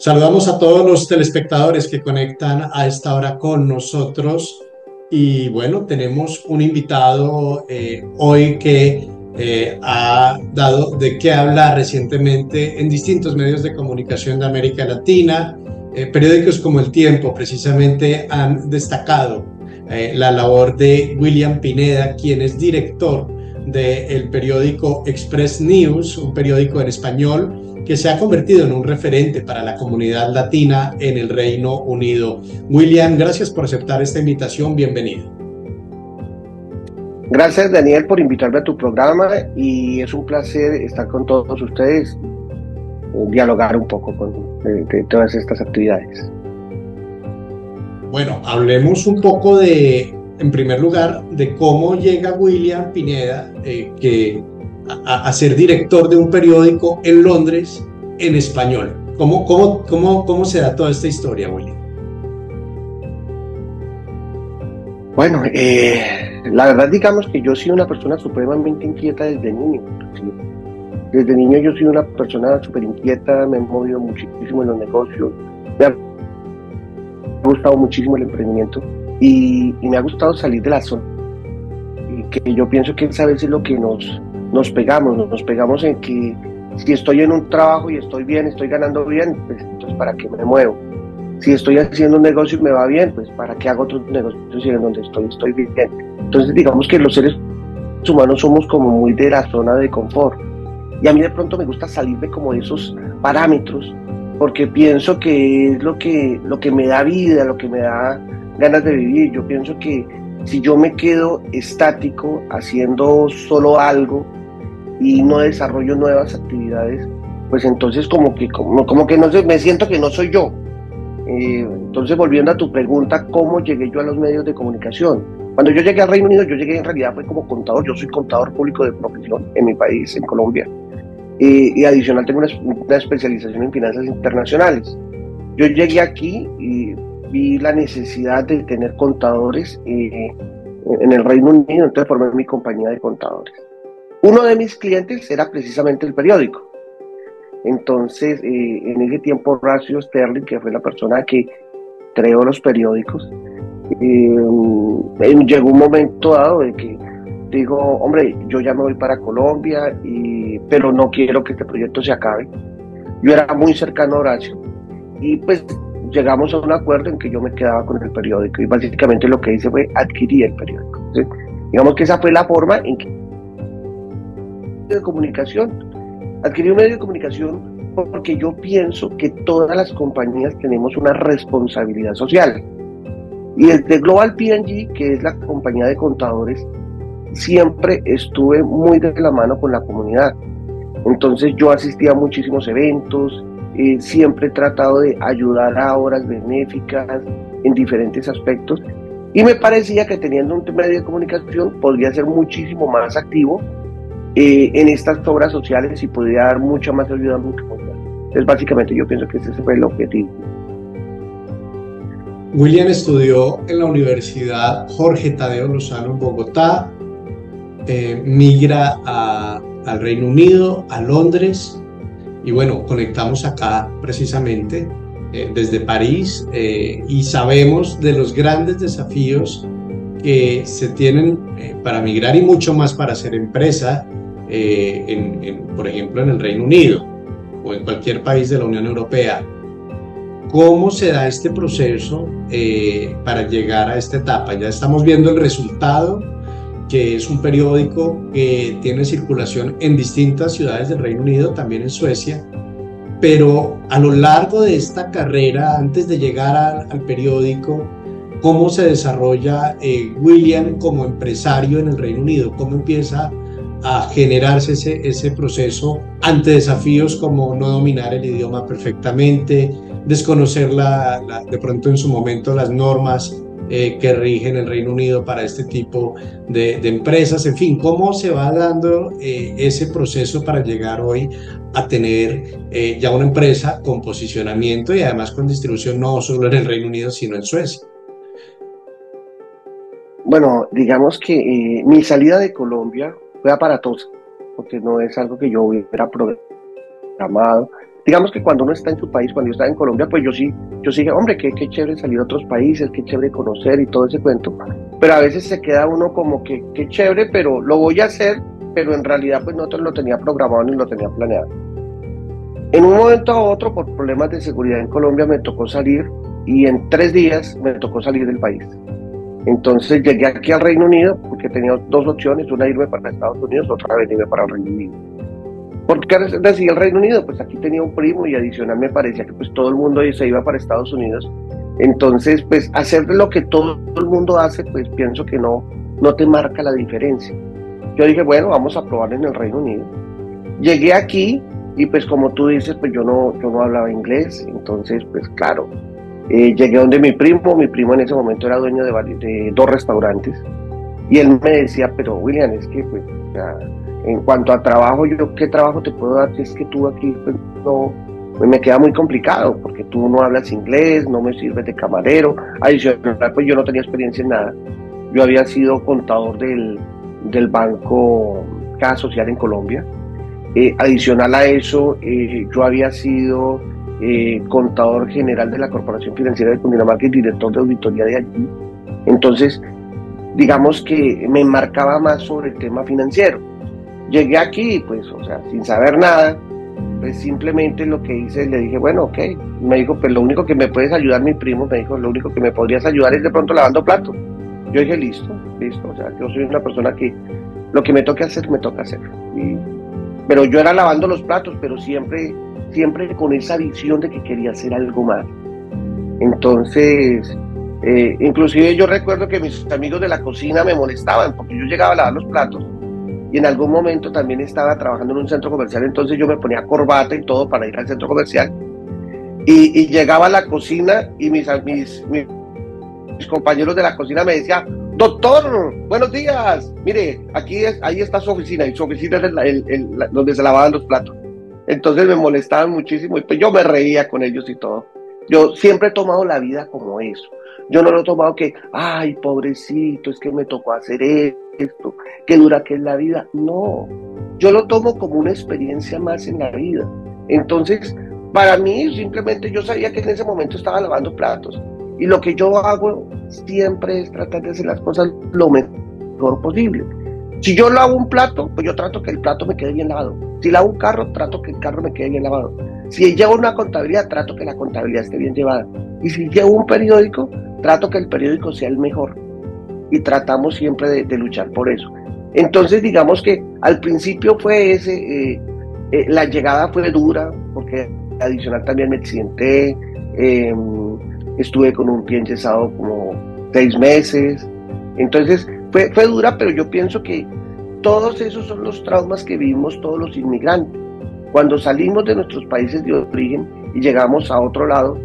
Saludamos a todos los telespectadores que conectan a esta hora con nosotros y bueno, tenemos un invitado hoy que ha dado de qué hablar recientemente en distintos medios de comunicación de América Latina. Periódicos como El Tiempo precisamente han destacado la labor de William Pineda, quien es director del periódico Express News, un periódico en español que se ha convertido en un referente para la comunidad latina en el Reino Unido. William, gracias por aceptar esta invitación, bienvenido. Gracias, Daniel, por invitarme a tu programa y es un placer estar con todos ustedes, dialogar un poco de todas estas actividades. Bueno, hablemos un poco en primer lugar, de cómo llega William Pineda a ser director de un periódico en Londres en español. ¿Cómo se da toda esta historia, William? Bueno, la verdad, digamos que yo soy una persona supremamente inquieta desde niño. ¿Sí? Desde niño yo soy una persona súper inquieta, me he movido muchísimo en los negocios, me ha gustado muchísimo el emprendimiento y me ha gustado salir de la zona. Y que yo pienso que es a veces lo que nos pegamos en que si estoy en un trabajo y estoy bien, estoy ganando bien, pues entonces ¿para qué me muevo? Si estoy haciendo un negocio y me va bien, pues ¿para qué hago otros negocios si en donde estoy bien? Entonces digamos que los seres humanos somos como muy de la zona de confort. Y a mí de pronto me gusta salirme como de esos parámetros, porque pienso que es lo que me da vida, lo que me da ganas de vivir. Yo pienso que si yo me quedo estático haciendo solo algo y no desarrollo nuevas actividades, pues entonces como que no sé, me siento que no soy yo. Entonces, volviendo a tu pregunta, ¿cómo llegué yo a los medios de comunicación? Cuando yo llegué al Reino Unido, yo llegué en realidad fue como contador. Yo soy contador público de profesión en mi país, en Colombia. Y adicional tengo una especialización en finanzas internacionales. Yo llegué aquí y vi la necesidad de tener contadores en el Reino Unido, entonces formé mi compañía de contadores. Uno de mis clientes era precisamente el periódico. Entonces, en ese tiempo, Horacio Sterling, que fue la persona que creó los periódicos, llegó un momento dado de que digo, hombre, yo ya me voy para Colombia, pero no quiero que este proyecto se acabe. Yo era muy cercano a Horacio y pues llegamos a un acuerdo en que yo me quedaba con el periódico y básicamente lo que hice fue adquirir el periódico. ¿Sí? Digamos que esa fue la forma en que de comunicación. Adquirí un medio de comunicación porque yo pienso que todas las compañías tenemos una responsabilidad social. Y desde Global P&G, que es la compañía de contadores, siempre estuve muy de la mano con la comunidad. Entonces yo asistía a muchísimos eventos, siempre he tratado de ayudar a obras benéficas en diferentes aspectos. Y me parecía que teniendo un medio de comunicación podría ser muchísimo más activo en estas obras sociales y podría dar mucha más ayuda a mi comunidad. Entonces básicamente yo pienso que ese fue el objetivo. William estudió en la Universidad Jorge Tadeo Lozano en Bogotá, migra al Reino Unido, a Londres, y bueno, conectamos acá precisamente desde París y sabemos de los grandes desafíos que se tienen para migrar y mucho más para hacer empresa, por ejemplo, en el Reino Unido o en cualquier país de la Unión Europea. ¿Cómo se da este proceso para llegar a esta etapa? Ya estamos viendo el resultado, que es un periódico que tiene circulación en distintas ciudades del Reino Unido, también en Suecia, pero a lo largo de esta carrera, antes de llegar al periódico, ¿cómo se desarrolla William como empresario en el Reino Unido? ¿Cómo empieza a generarse ese proceso ante desafíos como no dominar el idioma perfectamente, desconocer de pronto en su momento las normas que rigen el Reino Unido para este tipo de empresas? En fin, ¿cómo se va dando ese proceso para llegar hoy a tener ya una empresa con posicionamiento y además con distribución no solo en el Reino Unido, sino en Suecia? Bueno, digamos que mi salida de Colombia fue aparatosa, porque no es algo que yo hubiera programado. digamos que cuando uno está en su país, cuando yo estaba en Colombia, pues yo sí, hombre, qué chévere salir a otros países, qué chévere conocer y todo ese cuento, pero a veces se queda uno como que qué chévere, pero lo voy a hacer, pero en realidad pues no te lo tenía programado ni lo tenía planeado. En un momento a otro, por problemas de seguridad en Colombia, me tocó salir y en 3 días me tocó salir del país. Entonces llegué aquí al Reino Unido porque tenía dos opciones, una irme para Estados Unidos, otra venirme para el Reino Unido. ¿Por qué decidí el Reino Unido? Pues aquí tenía un primo y adicional me parecía que pues todo el mundo se iba para Estados Unidos. Entonces, pues hacer lo que todo el mundo hace, pues pienso que no te marca la diferencia. Yo dije, bueno, vamos a probar en el Reino Unido. Llegué aquí y pues como tú dices, pues yo no hablaba inglés, entonces pues claro, llegué donde mi primo en ese momento era dueño de 2 restaurantes y él me decía, pero William, es que pues, o sea, en cuanto a trabajo, yo qué trabajo te puedo dar si es que tú aquí pues, no, me queda muy complicado porque tú no hablas inglés, no me sirves de camarero, adicional pues yo no tenía experiencia en nada, yo había sido contador del banco Caja Social en Colombia. Adicional a eso, yo había sido contador general de la Corporación Financiera de Cundinamarca y director de auditoría de allí. Entonces, digamos que me enmarcaba más sobre el tema financiero. Llegué aquí, pues, o sea, sin saber nada, pues simplemente lo que hice, le dije, bueno, ok. Me dijo, pues lo único que me puedes ayudar, mi primo, me dijo, lo único que me podrías ayudar es de pronto lavando platos. Yo dije, listo, o sea, yo soy una persona que lo que me toque hacer, me toca hacer. Pero yo era lavando los platos, pero siempre con esa visión de que quería hacer algo más. Entonces, inclusive yo recuerdo que mis amigos de la cocina me molestaban porque yo llegaba a lavar los platos y en algún momento también estaba trabajando en un centro comercial, entonces yo me ponía corbata y todo para ir al centro comercial y llegaba a la cocina y mis compañeros de la cocina me decían, doctor, buenos días, mire, ahí está su oficina, y su oficina es donde se lavaban los platos. Entonces me molestaban muchísimo y pues yo me reía con ellos y todo. Yo siempre he tomado la vida como eso. Yo no lo he tomado que, ay, pobrecito, es que me tocó hacer esto, qué dura que es la vida. No, yo lo tomo como una experiencia más en la vida. Entonces, para mí, simplemente yo sabía que en ese momento estaba lavando platos. Y lo que yo hago siempre es tratar de hacer las cosas lo mejor posible. Si yo lavo un plato, pues yo trato que el plato me quede bien lavado. Si lavo un carro, trato que el carro me quede bien lavado. Si llevo una contabilidad, trato que la contabilidad esté bien llevada. Y si llevo un periódico, trato que el periódico sea el mejor. Y tratamos siempre de luchar por eso. Entonces, digamos que al principio fue la llegada fue dura, porque adicional también me accidenté, estuve con un pie enyesado como 6 meses. Entonces, fue dura, pero yo pienso que todos esos son los traumas que vivimos todos los inmigrantes. Cuando salimos de nuestros países de origen y llegamos a otro lado,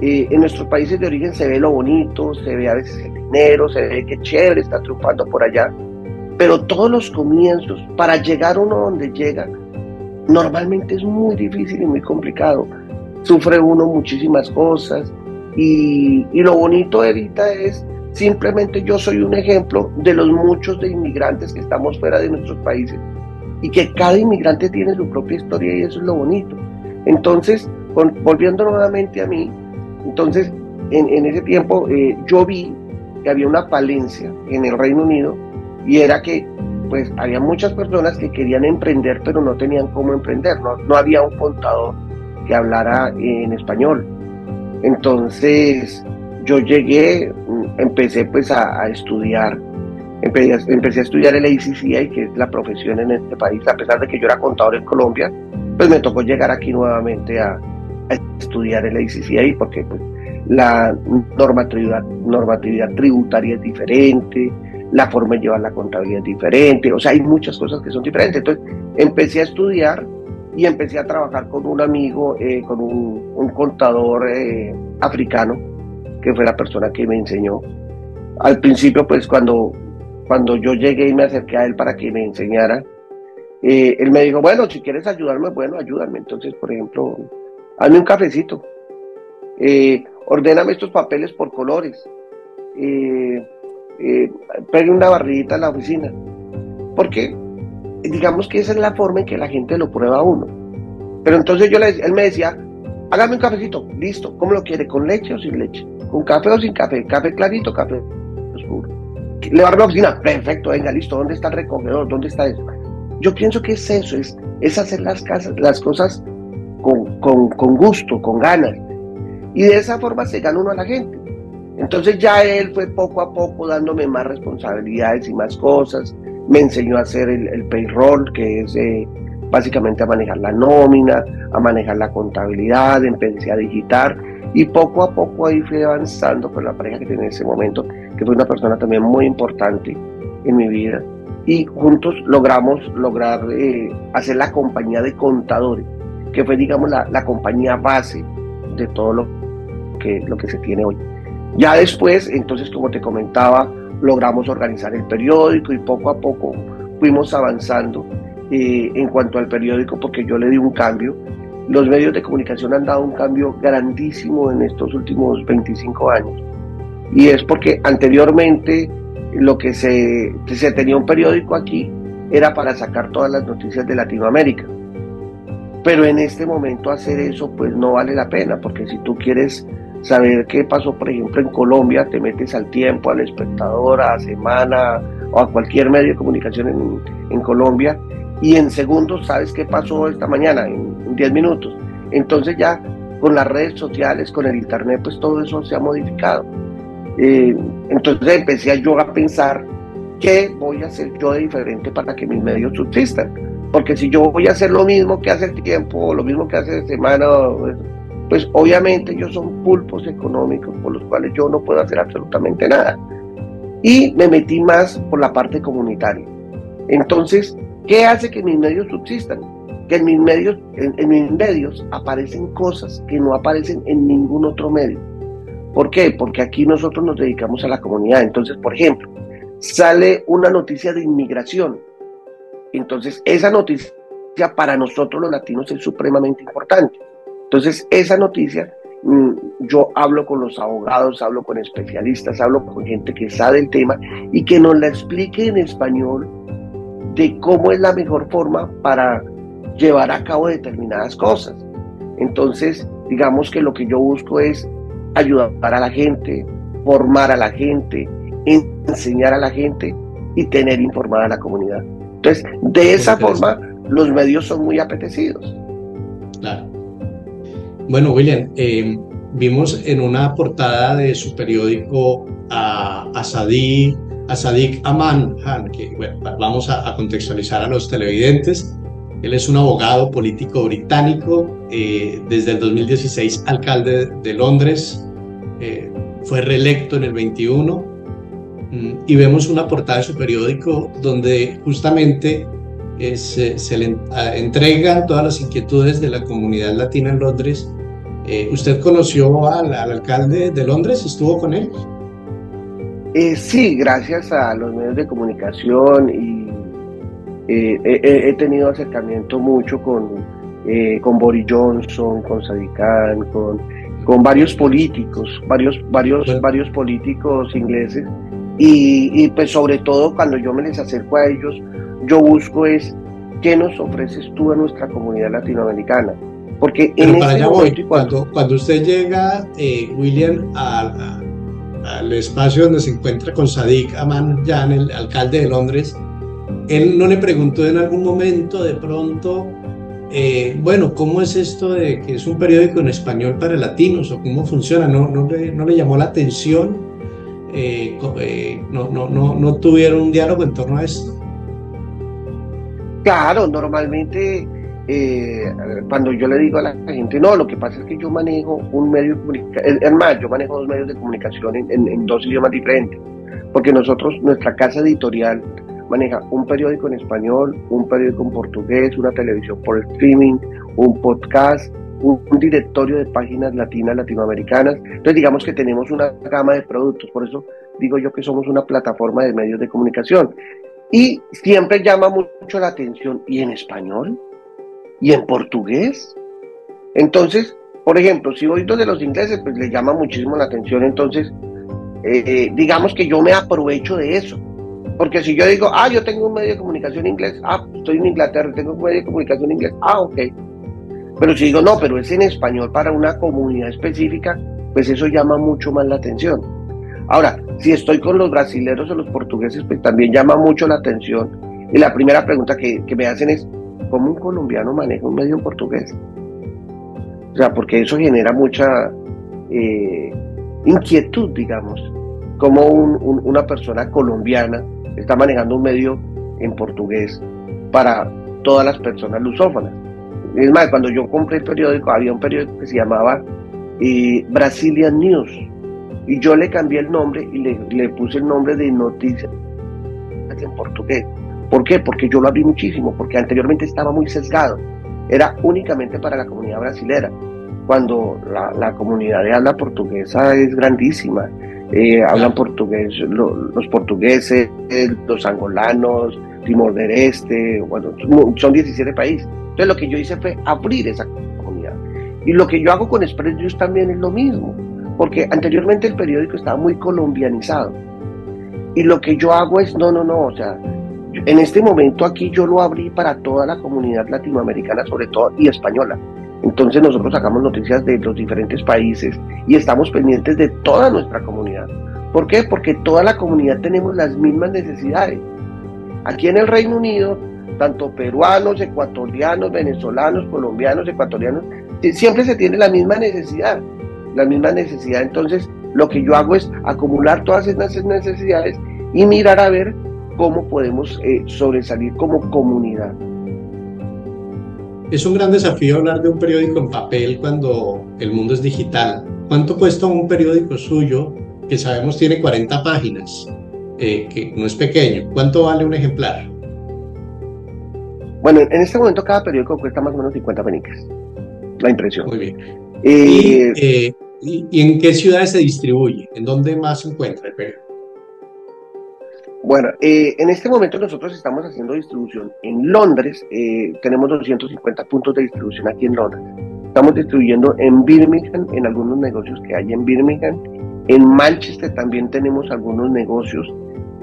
en nuestros países de origen se ve lo bonito, se ve a veces el dinero, se ve que chévere está triunfando por allá, pero todos los comienzos, para llegar uno donde llega, normalmente es muy difícil y muy complicado. Sufre uno muchísimas cosas y lo bonito ahorita es simplemente yo soy un ejemplo de los muchos de inmigrantes que estamos fuera de nuestros países y que cada inmigrante tiene su propia historia y eso es lo bonito. Entonces, volviendo nuevamente a mí, entonces en ese tiempo yo vi que había una falencia en el Reino Unido y era que pues había muchas personas que querían emprender pero no tenían cómo emprender, no había un contador que hablara en español. Entonces yo llegué, empecé pues a estudiar, empecé a estudiar el ACCA, que es la profesión en este país, a pesar de que yo era contador en Colombia, pues me tocó llegar aquí nuevamente a estudiar el ACCA porque pues, la normatividad tributaria es diferente, la forma de llevar la contabilidad es diferente, o sea, hay muchas cosas que son diferentes. Entonces empecé a estudiar y empecé a trabajar con un amigo, con un contador africano, que fue la persona que me enseñó. Al principio, pues cuando yo llegué y me acerqué a él para que me enseñara, él me dijo, bueno, si quieres ayudarme, bueno, ayúdame. Entonces, por ejemplo, hazme un cafecito, ordéname estos papeles por colores, pegue una barridita en la oficina. Porque digamos que esa es la forma en que la gente lo prueba a uno. Pero entonces él me decía, hágame un cafecito, listo, ¿cómo lo quiere? ¿Con leche o sin leche? ¿Con café o sin café? ¿Café clarito, café oscuro? ¿Le va a la oficina? Perfecto, venga, listo, ¿dónde está el recogedor? ¿Dónde está eso? Yo pienso que es eso, es hacer las cosas con gusto, con ganas. Y de esa forma se gana uno a la gente. Entonces ya él fue poco a poco dándome más responsabilidades y más cosas. Me enseñó a hacer el payroll, que es básicamente a manejar la nómina, a manejar la contabilidad, empecé a digitar. Y poco a poco ahí fui avanzando con la pareja que tenía en ese momento, que fue una persona también muy importante en mi vida. Y juntos logramos hacer la compañía de contadores, que fue, digamos, la compañía base de todo lo que se tiene hoy. Ya después, entonces, como te comentaba, logramos organizar el periódico y poco a poco fuimos avanzando en cuanto al periódico, porque yo le di un cambio. Los medios de comunicación han dado un cambio grandísimo en estos últimos 25 años. Y es porque anteriormente lo que se tenía un periódico aquí era para sacar todas las noticias de Latinoamérica. Pero en este momento hacer eso pues no vale la pena, porque si tú quieres saber qué pasó, por ejemplo, en Colombia, te metes al Tiempo, al Espectador, a Semana o a cualquier medio de comunicación en Colombia, y en segundos sabes qué pasó esta mañana, en 10 minutos. Entonces ya con las redes sociales, con el internet, pues todo eso se ha modificado. Entonces empecé yo a pensar qué voy a hacer yo de diferente para que mis medios subsistan. Porque si yo voy a hacer lo mismo que hace el Tiempo, o lo mismo que hace Semana, pues obviamente ellos son pulpos económicos por los cuales yo no puedo hacer absolutamente nada. Y me metí más por la parte comunitaria. Entonces, ¿qué hace que mis medios subsistan? Que en mis medios aparecen cosas que no aparecen en ningún otro medio. ¿Por qué? Porque aquí nosotros nos dedicamos a la comunidad. Entonces, por ejemplo, sale una noticia de inmigración. Entonces, esa noticia para nosotros los latinos es supremamente importante. Entonces, esa noticia, yo hablo con los abogados, hablo con especialistas, hablo con gente que sabe el tema y que nos la explique en español de cómo es la mejor forma para llevar a cabo determinadas cosas. Entonces, digamos que lo que yo busco es ayudar a la gente, formar a la gente, enseñar a la gente y tener informada a la comunidad. Entonces, de esa forma, los medios son muy apetecidos. Claro. Bueno, William, vimos en una portada de su periódico a Sadiq Aman Khan, que bueno, vamos a contextualizar a los televidentes. Él es un abogado político británico, desde el 2016 alcalde de Londres, fue reelecto en el 21, y vemos una portada de su periódico donde justamente se le entregan todas las inquietudes de la comunidad latina en Londres. ¿Usted conoció al alcalde de Londres? ¿Estuvo con él? Sí, gracias a los medios de comunicación, y he tenido acercamiento mucho con Boris Johnson, con Sadiq Khan, con varios políticos, varios políticos ingleses, y pues sobre todo cuando yo me les acerco a ellos, yo busco es qué nos ofreces tú a nuestra comunidad latinoamericana. Porque pero para allá voy, cuando usted llega, William, al espacio donde se encuentra con Sadiq Aman Khan, el alcalde de Londres, él no le preguntó en algún momento de pronto, bueno, ¿cómo es esto de que es un periódico en español para latinos o cómo funciona? ¿No le llamó la atención? ¿No tuvieron un diálogo en torno a esto? Claro, normalmente cuando yo le digo a la gente, no, lo que pasa es que yo manejo un medio de comunicación, es más, yo manejo dos medios de comunicación en dos idiomas diferentes, porque nuestra casa editorial maneja un periódico en español, un periódico en portugués, una televisión por streaming, un podcast, un directorio de páginas latinas, latinoamericanas. Entonces digamos que tenemos una gama de productos, por eso digo yo que somos una plataforma de medios de comunicación. Y siempre llama mucho la atención, ¿y en español? ¿Y en portugués? Entonces, por ejemplo, si voy donde los ingleses, pues les llama muchísimo la atención. Entonces, digamos que yo me aprovecho de eso. Porque si yo digo, yo tengo un medio de comunicación inglés, estoy en Inglaterra, tengo un medio de comunicación inglés, ok. Pero si digo, no, pero es en español para una comunidad específica, pues eso llama mucho más la atención. Ahora, si estoy con los brasileros o los portugueses, pues también llama mucho la atención. Y la primera pregunta que me hacen es, ¿cómo un colombiano maneja un medio en portugués? O sea, porque eso genera mucha inquietud, digamos, como una persona colombiana está manejando un medio en portugués para todas las personas lusófonas. Es más, cuando yo compré el periódico, había un periódico que se llamaba Brazilian News, y yo le cambié el nombre y le puse el nombre de Noticias en portugués. ¿Por qué? Porque yo lo abrí muchísimo, porque anteriormente estaba muy sesgado, era únicamente para la comunidad brasilera, cuando la comunidad de habla portuguesa es grandísima. Hablan portugués los portugueses, los angolanos, Timor del Este, bueno, son 17 países. Entonces lo que yo hice fue abrir esa comunidad. Y lo que yo hago con Express News también es lo mismo, porque anteriormente el periódico estaba muy colombianizado. Y lo que yo hago es, no, o sea, en este momento aquí yo lo abrí para toda la comunidad latinoamericana, sobre todo, y española. Entonces nosotros sacamos noticias de los diferentes países y estamos pendientes de toda nuestra comunidad. ¿Por qué? Porque toda la comunidad tenemos las mismas necesidades. Aquí en el Reino Unido, tanto peruanos, ecuatorianos, venezolanos, colombianos, ecuatorianos, siempre se tiene la misma necesidad. Entonces, lo que yo hago es acumular todas esas necesidades y mirar a ver cómo podemos sobresalir como comunidad. Es un gran desafío hablar de un periódico en papel cuando el mundo es digital. ¿Cuánto cuesta un periódico suyo que sabemos tiene 40 páginas? Que no es pequeño. ¿Cuánto vale un ejemplar? Bueno, en este momento cada periódico cuesta más o menos 50 peniques, la impresión. Muy bien. ¿Y en qué ciudades se distribuye? ¿En dónde más se encuentra el periódico? Bueno, en este momento nosotros estamos haciendo distribución en Londres. Tenemos 250 puntos de distribución aquí en Londres. Estamos distribuyendo en Birmingham, en algunos negocios que hay en Birmingham. En Manchester también tenemos algunos negocios.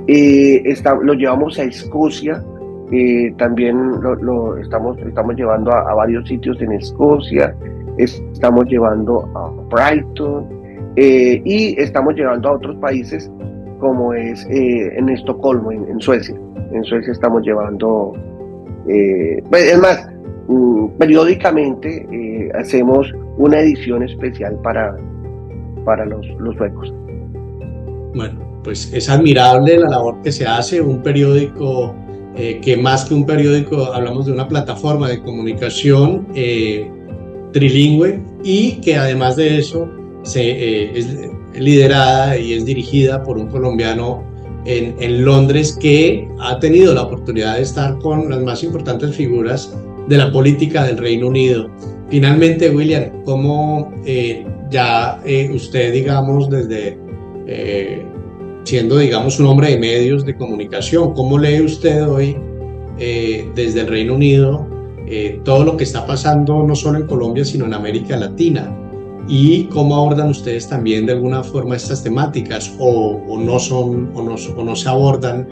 Lo llevamos a Escocia. También lo estamos llevando a varios sitios en Escocia. Estamos llevando a Brighton. Y estamos llevando a otros países, como es en Estocolmo, en Suecia. En Suecia estamos llevando, es más, periódicamente hacemos una edición especial para los suecos. Bueno, pues es admirable la labor que se hace, un periódico que más que un periódico, hablamos de una plataforma de comunicación trilingüe y que además de eso es liderada y es dirigida por un colombiano en Londres que ha tenido la oportunidad de estar con las más importantes figuras de la política del Reino Unido. Finalmente, William, ¿cómo usted, digamos, desde siendo, digamos, un hombre de medios de comunicación, cómo lee usted hoy desde el Reino Unido todo lo que está pasando no solo en Colombia, sino en América Latina? ¿Y cómo abordan ustedes también de alguna forma estas temáticas o no se abordan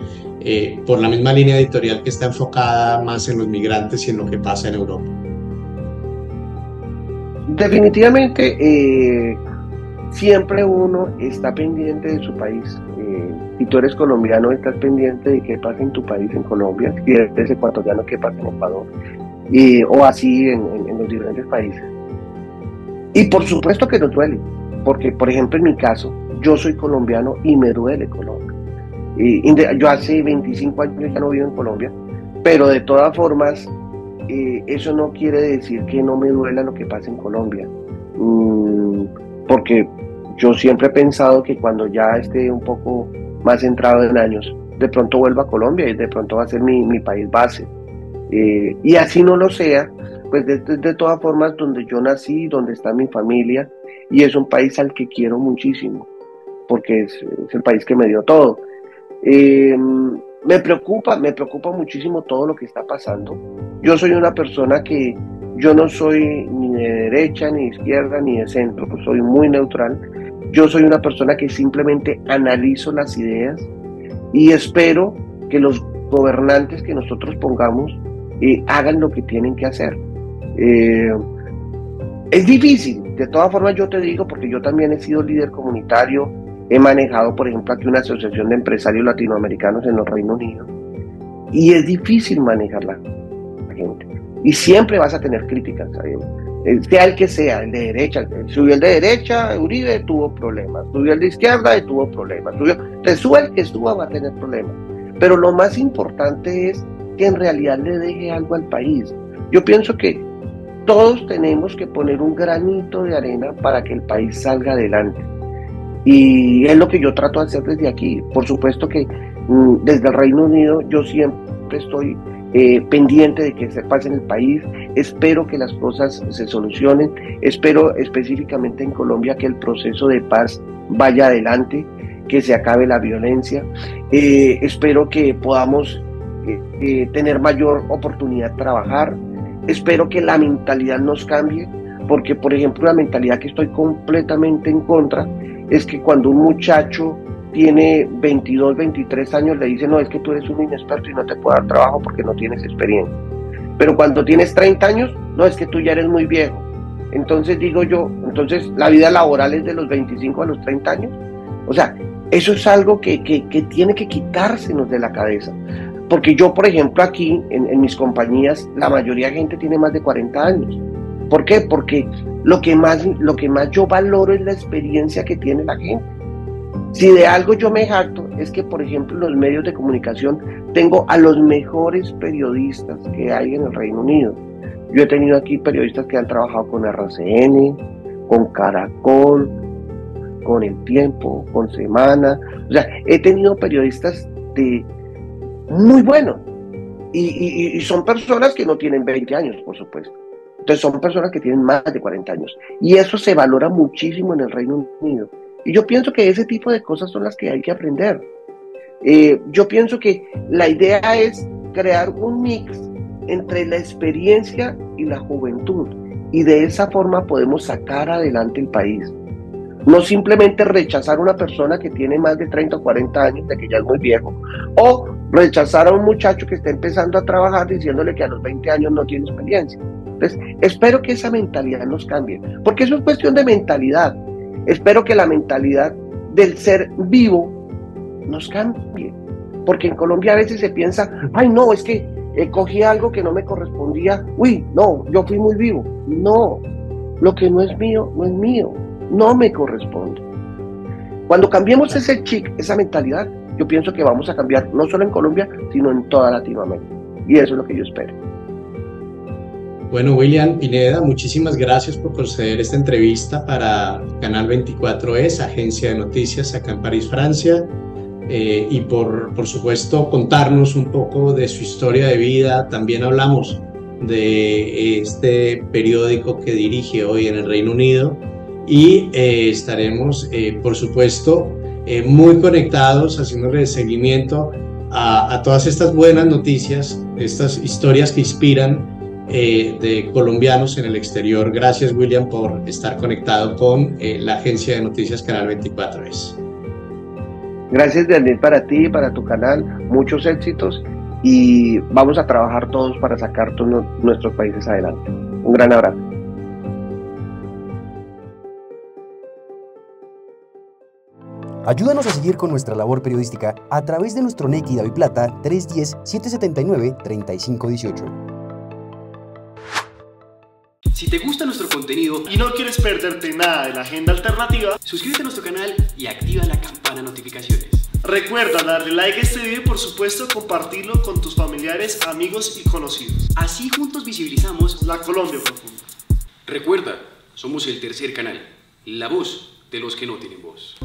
por la misma línea editorial que está enfocada más en los migrantes y en lo que pasa en Europa? Definitivamente siempre uno está pendiente de su país. Si tú eres colombiano, estás pendiente de qué pasa en tu país, en Colombia. Si eres ecuatoriano, qué pasa en Ecuador, o así en los diferentes países. Y por supuesto que nos duele, porque por ejemplo en mi caso, yo soy colombiano y me duele Colombia. Yo hace 25 años ya no vivo en Colombia, pero de todas formas, eso no quiere decir que no me duela lo que pasa en Colombia, porque yo siempre he pensado que cuando ya esté un poco más centrado en años, de pronto vuelvo a Colombia y de pronto va a ser mi país base. Y así no lo sea, pues de todas formas donde yo nací, donde está mi familia, y es un país al que quiero muchísimo, porque es el país que me dio todo. Me preocupa muchísimo todo lo que está pasando. Yo soy una persona que yo no soy ni de derecha, ni de izquierda, ni de centro, pues soy muy neutral. Yo soy una persona que simplemente analizo las ideas y espero que los gobernantes que nosotros pongamos hagan lo que tienen que hacer. Es difícil, de todas formas yo te digo, porque yo también he sido líder comunitario, he manejado, por ejemplo, aquí una asociación de empresarios latinoamericanos en el Reino Unido, y es difícil manejar la gente. Y siempre vas a tener críticas, ¿sabes? Sea el que sea, el de derecha, subió el de derecha, Uribe tuvo problemas, subió el de izquierda y tuvo problemas, suba el que suba va a tener problemas. Pero lo más importante es que en realidad le deje algo al país. Yo pienso que todos tenemos que poner un granito de arena para que el país salga adelante. Y es lo que yo trato de hacer desde aquí. Por supuesto que desde el Reino Unido yo siempre estoy pendiente de que se pase en el país. Espero que las cosas se solucionen. Espero específicamente en Colombia que el proceso de paz vaya adelante, que se acabe la violencia. Espero que podamos tener mayor oportunidad de trabajar. Espero que la mentalidad nos cambie, porque por ejemplo la mentalidad que estoy completamente en contra es que cuando un muchacho tiene 22, 23 años le dicen no, es que tú eres un inexperto y no te puedo dar trabajo porque no tienes experiencia. Pero cuando tienes 30 años, no, es que tú ya eres muy viejo. Entonces digo yo, entonces la vida laboral es de los 25 a los 30 años. O sea, eso es algo que tiene que quitársenos de la cabeza. Porque yo, por ejemplo, aquí en mis compañías, la mayoría de gente tiene más de 40 años. ¿Por qué? Porque lo que más yo valoro es la experiencia que tiene la gente. Si de algo yo me jacto, es que, por ejemplo, en los medios de comunicación tengo a los mejores periodistas que hay en el Reino Unido. Yo he tenido aquí periodistas que han trabajado con RCN, con Caracol, con El Tiempo, con Semana. O sea, he tenido periodistas muy buenos. Y son personas que no tienen 20 años, por supuesto. Entonces son personas que tienen más de 40 años. Y eso se valora muchísimo en el Reino Unido. Y yo pienso que ese tipo de cosas son las que hay que aprender. Yo pienso que la idea es crear un mix entre la experiencia y la juventud. Y de esa forma podemos sacar adelante el país. No simplemente rechazar a una persona que tiene más de 30 o 40 años, de que ya es muy viejo, o rechazar a un muchacho que está empezando a trabajar diciéndole que a los 20 años no tiene experiencia. Entonces, espero que esa mentalidad nos cambie, porque eso es cuestión de mentalidad. Espero que la mentalidad del ser vivo nos cambie, porque en Colombia a veces se piensa, ay no, es que cogí algo que no me correspondía, uy, no, yo fui muy vivo. No, lo que no es mío, no es mío. No me corresponde. Cuando cambiemos ese chip, esa mentalidad, yo pienso que vamos a cambiar no solo en Colombia, sino en toda Latinoamérica. Y eso es lo que yo espero. Bueno, William Pineda, muchísimas gracias por conceder esta entrevista para Canal 24ES, agencia de noticias acá en París, Francia, y por supuesto contarnos un poco de su historia de vida. También hablamos de este periódico que dirige hoy en el Reino Unido. Y estaremos, por supuesto, muy conectados, haciéndole seguimiento a todas estas buenas noticias, estas historias que inspiran de colombianos en el exterior. Gracias, William, por estar conectado con la agencia de noticias Canal 24ES. Gracias, Daniel, para ti y para tu canal. Muchos éxitos y vamos a trabajar todos para sacar todos nuestros países adelante. Un gran abrazo. Ayúdanos a seguir con nuestra labor periodística a través de nuestro NEC y DaviPlata 310-779-3518. Si te gusta nuestro contenido y no quieres perderte nada de la agenda alternativa, suscríbete a nuestro canal y activa la campana de notificaciones. Recuerda darle like a este video y por supuesto compartirlo con tus familiares, amigos y conocidos. Así juntos visibilizamos la Colombia profunda. Recuerda, somos el tercer canal, la voz de los que no tienen voz.